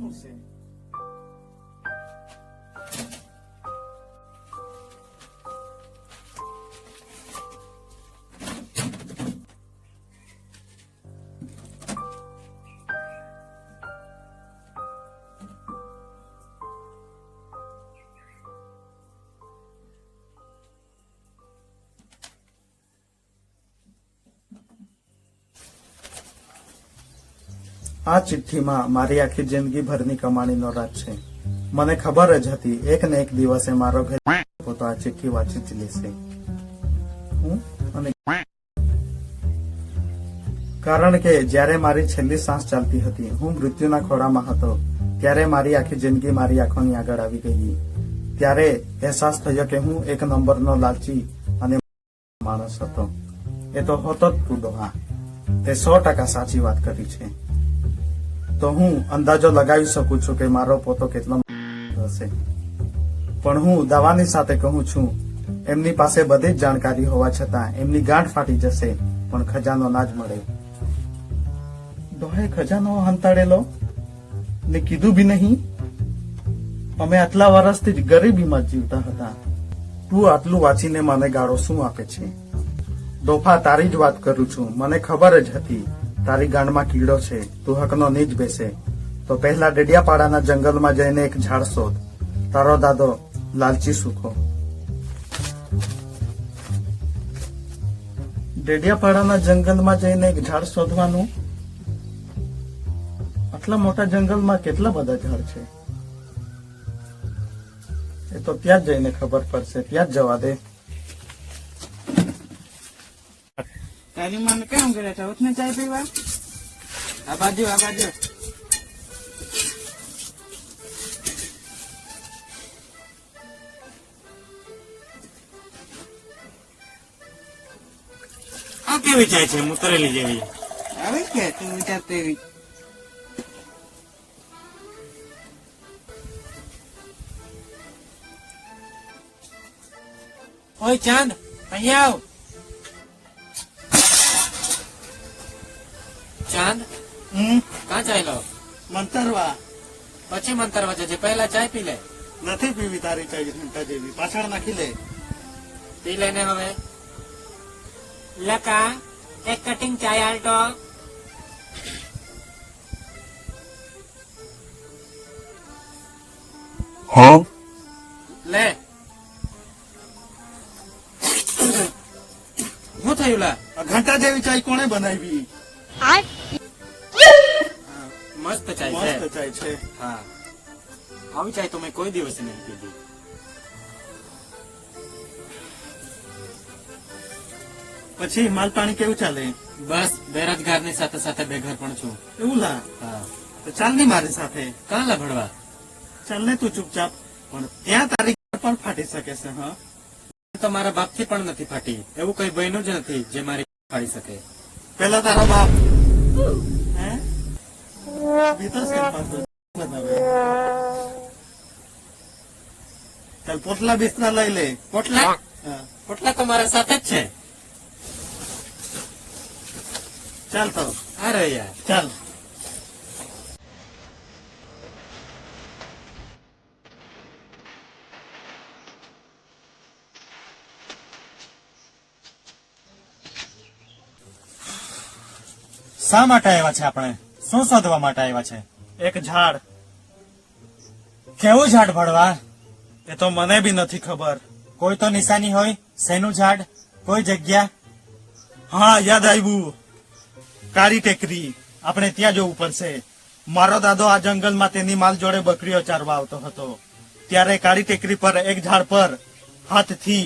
શું છે? આ ચિઠ્ઠીમાં મારી આખી જિંદગી ભરની કમાણીનો રાજ છે. મને ખબર જ હતી એક ને એક દિવસે મારો ઘર પોતો આ ચિઠ્ઠી વાંચી જ લેશે. કારણ કે જ્યારે મારી છેલ્લી શ્વાસ ચાલતી હતી, હું મૃત્યુના ખોળામાં હતો, ત્યારે મારી આખી જિંદગી મારી આંખોની આગળ આવી ગઈ. ત્યારે અહેસાસ થયો કે હું એક નંબરનો લાલચી અને માણસ હતો. એ તો હોતો જ તું ડોહા. તે 100% સાચી વાત કરી છે. તો હું અંદાજો લગાવી શકું છું કે મારો પોતો કેટલો હશે. પણ હું દાવાની સાથે કહું છું, એમની પાસે બધી જ જાણકારી હોવા છતાં એમની ગાંઠ ફાટી જશે, પણ ખજાનો ના જ મળે. ડોહાએ ખજાનો હંતાડેલો ને કીધું બી નહીં. અમે આટલા વર્ષથી જ ગરીબીમાં જીવતા હતા. તું આટલું વાંચીને મને ગાળો શું આપે છે? ડોફા, તારી જ વાત કરું છું. મને ખબર જ હતી તારી ગાંઠમાં કીડો છે. તું હકનો નીચ બેસે તો પહેલા ડેડિયાપાડાના જંગલમાં જઈને એક ઝાડ શોધ. તારો દાદો લાલચી સુખો. ડેડિયાપાડાના જંગલમાં જઈને એક ઝાડ શોધવાનું? આટલા મોટા જંગલમાં કેટલા બધા ઝાડ છે? એ તો ત્યાં જ જઈને ખબર પડશે. ત્યાં જ જવા દે. તારી મને કેમ કરે છે? ઉઠને ચાય પીવા. આ બાજુ આ બાજુ. આ કેવી ચાય છે? મુતરેલી જેવી આવી કે તું વિચારતી એવી. ઓય ચાંદ, અહીંયા આવ. ચાંદ, કાં ચાય લો? મંતરવા પછી મંતરવા જજે, પહેલા ચાય પી લે. નથી પીવી તારી ચાય ઘંટા જેવી. પાછળ નાખી લે. પી લે ને હવે. લકા, એક કટિંગ ચાય આલટો. લે. શું થયું લા? ઘંટા જેવી ચાય કોણે બનાવી? મસ્ત ચાય છે. મસ્ત ચાય છે. હા, આવી ચાય તો મેં કોઈ દિવસ નહીં પીધી. પછી માલ પાણી કેવું ચાલે? બસ બેરોજગારની સાથે સાથે બેઘર પણ છું. એવું લા? હા. તો ચાલ ને મારી સાથે. કાં લા ભણવા? ચાલ ને તું ચૂપચાપ. પણ ત્યાં તારી ગાંઠ પણ ફાટી શકે છે. હા, તો મારા બાપથી પણ નથી ફાટી. એવું કઈ બન્યું જ નથી જે મારી ફાડી શકે. પેલા તારો બાપ હે ભીતર છે પાછો બતાવે. ચાલ પોટલા બિસ્તરા લઈ લે. પોટલા? હા, પોટલા તો મારા સાથે જ છે. ચાલ તો. અરે યાર. ચાલ. શા માટે આવ્યા છે આપણે? શું શોધવા માટે આવ્યા છે? એક ઝાડ. કેવું ઝાડ ભણવા? એ તો મને બી નથી ખબર. કોઈ તો નિશાની હોય. શેનું ઝાડ? કોઈ જગ્યા? હા, યાદ આવ્યું. કાળી ટેકરી. આપણે ત્યાં જવું પડશે. મારો દાદો આ જંગલમાં તેની માલ જોડે બકરીઓ ચારવા આવતો હતો. ત્યારે કાળી ટેકરી પર એક ઝાડ પર હાથથી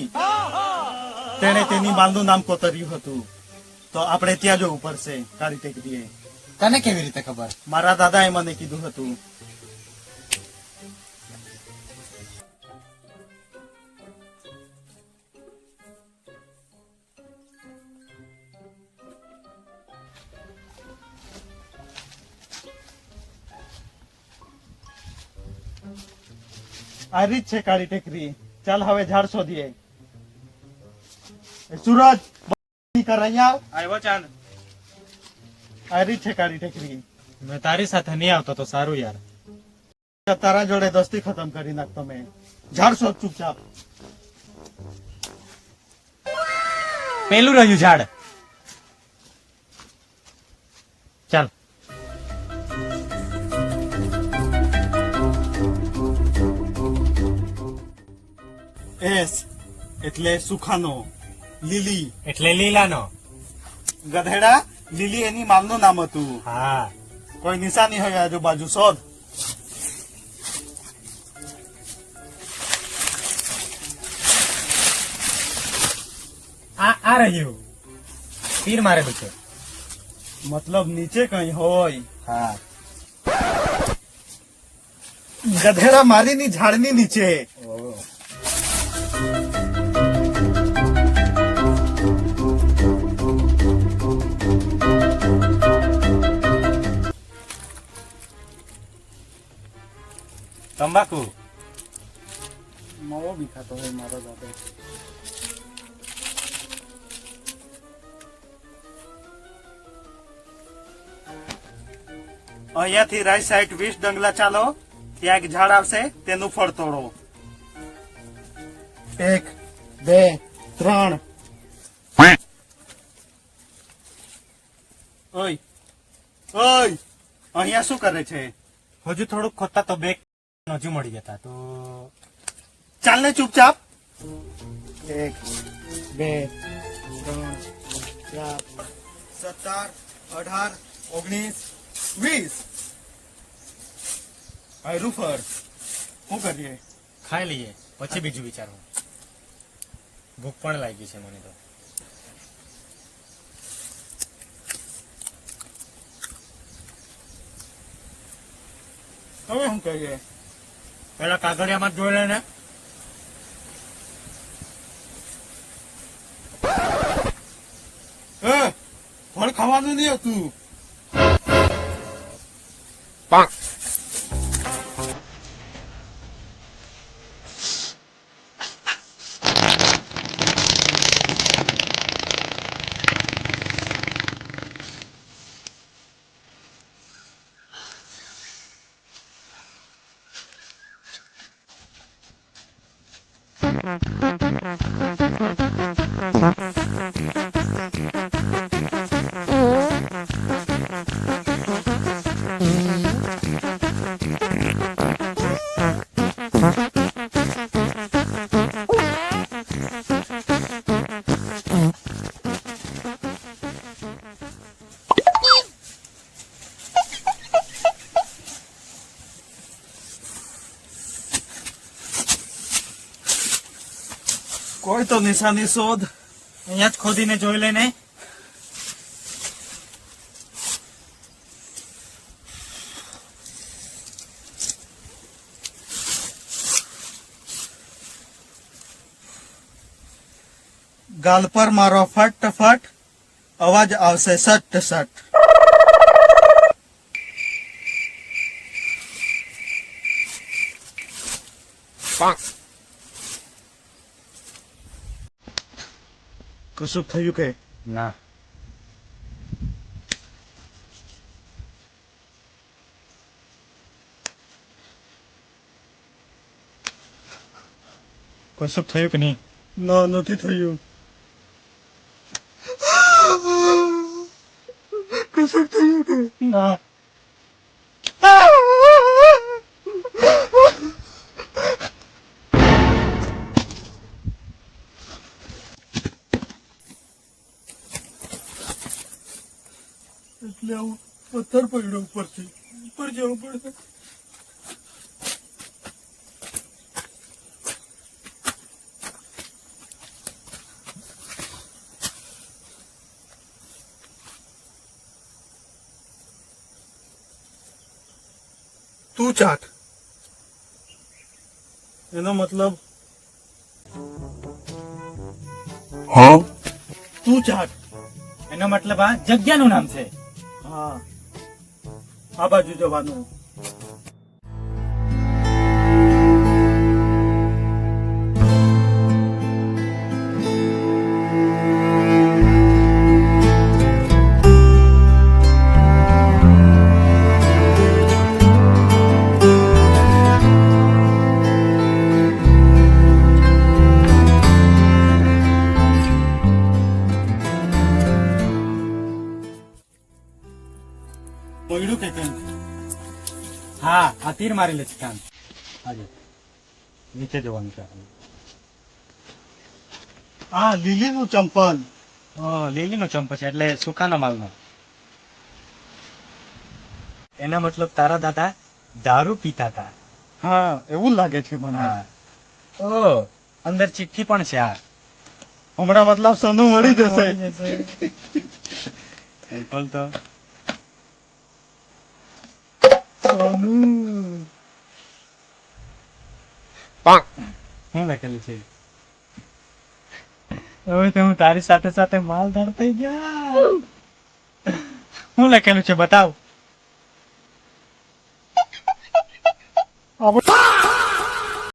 તેણે તેની માલનું નામ કોતર્યું હતું. તો આપણે ત્યાં જવું પડશે. કાળી ટેકરીએ. તને કેવી રીતે ખબર? મારા દાદાએ મને કીધું હતું. આ રીત છે કાળી ટેકરી. ચાલ હવે ઝાડ શોધીએ. એ સૂરજ કર અહીંયા આવ. આવ્યો ચાંદ. આ રીત છે કાળી ટેકરી. મેં તારી સાથે નહીં આવતો તો સારું યાર. તારા જોડે દોસ્તી ખતમ કરી નાખ તમે. ઝાડ શોધ ચૂપચાપ. પેલું રહ્યું ઝાડ. ચાલ. એસ એટલે સુખાનો, લીલી એટલે લીલાનો. ગધેડા, લીલી એની મામનું નામ હતું. હા. કોઈ નિશાની હોય આજુબાજુ શોધ. આ રહ્યું. તીર મારેલું છે. મતલબ નીચે કઈ હોય. હા. ગધેડા મારીની ઝાડની નીચે. તંબાકુ. માવો બી ખાતો હોય મારો દાદા. અહીંયાથી રાઈટ સાઈડ 20 ડંગલા ચાલો, ત્યાં એક ઝાડ આવશે, તેનું ફળ તોડો. 1 2 3. ઓય ઓય, અહીંયા શું કરે છે? હજુ થોડુંક ખોતા તો બે હજુ મળી જતા તો. ચાલ ને ચૂપચાપ. 1 2 3 4 17 18 19 20. આયરું ફર. શું કરીએ? ખાઈ લઈએ પછી બીજું વિચારવું. ભૂખ પણ લાગી છે મને તો. હવે શું કરીએ? પેલા કાગળિયામાં જ જોઈ લે ને. ફળ ખાવાનું નહીં હતું. કોઈ તો નિશાની શોધ. અહીંયા જ ખોદીને જોઈ લે ને. ગાલ પર મારો ફટ અવાજ આવશે સટ સટ. કશું થયું કે? ના. કશું થયું કે નહીં? ના, નથી થયું. કશું થયું કે? ના. એટલે આવું પથ્થર પડ્યો ઉપરથી. ઉપર જવું પડશે. તું ચાટ. એનો મતલબ તું ચાટ. એનો મતલબ આ જગ્યાનું નામ છે. હા, આ બાજુ જવાનું. હા આ તીર મારી લે છે કામ આજે નીચે જોવાનું છે આ લીલીનું ચંપલ. લીલીનો ચંપો છે એટલે સુકાનો માલનો. એના મતલબ તારા દાદા દારૂ પીતા હતા. હા એવું લાગે છે મને. ઓ અંદર ચિઠ્ઠી પણ છે આ. હમણાં મતલબ સોનું મળી જશે. બોલ તો સોનું. શું લખેલું છે? હવે તો હું તારી સાથે સાથે માલધાર થઈ ગયા. શું લખેલું છે બતાવ. આપણે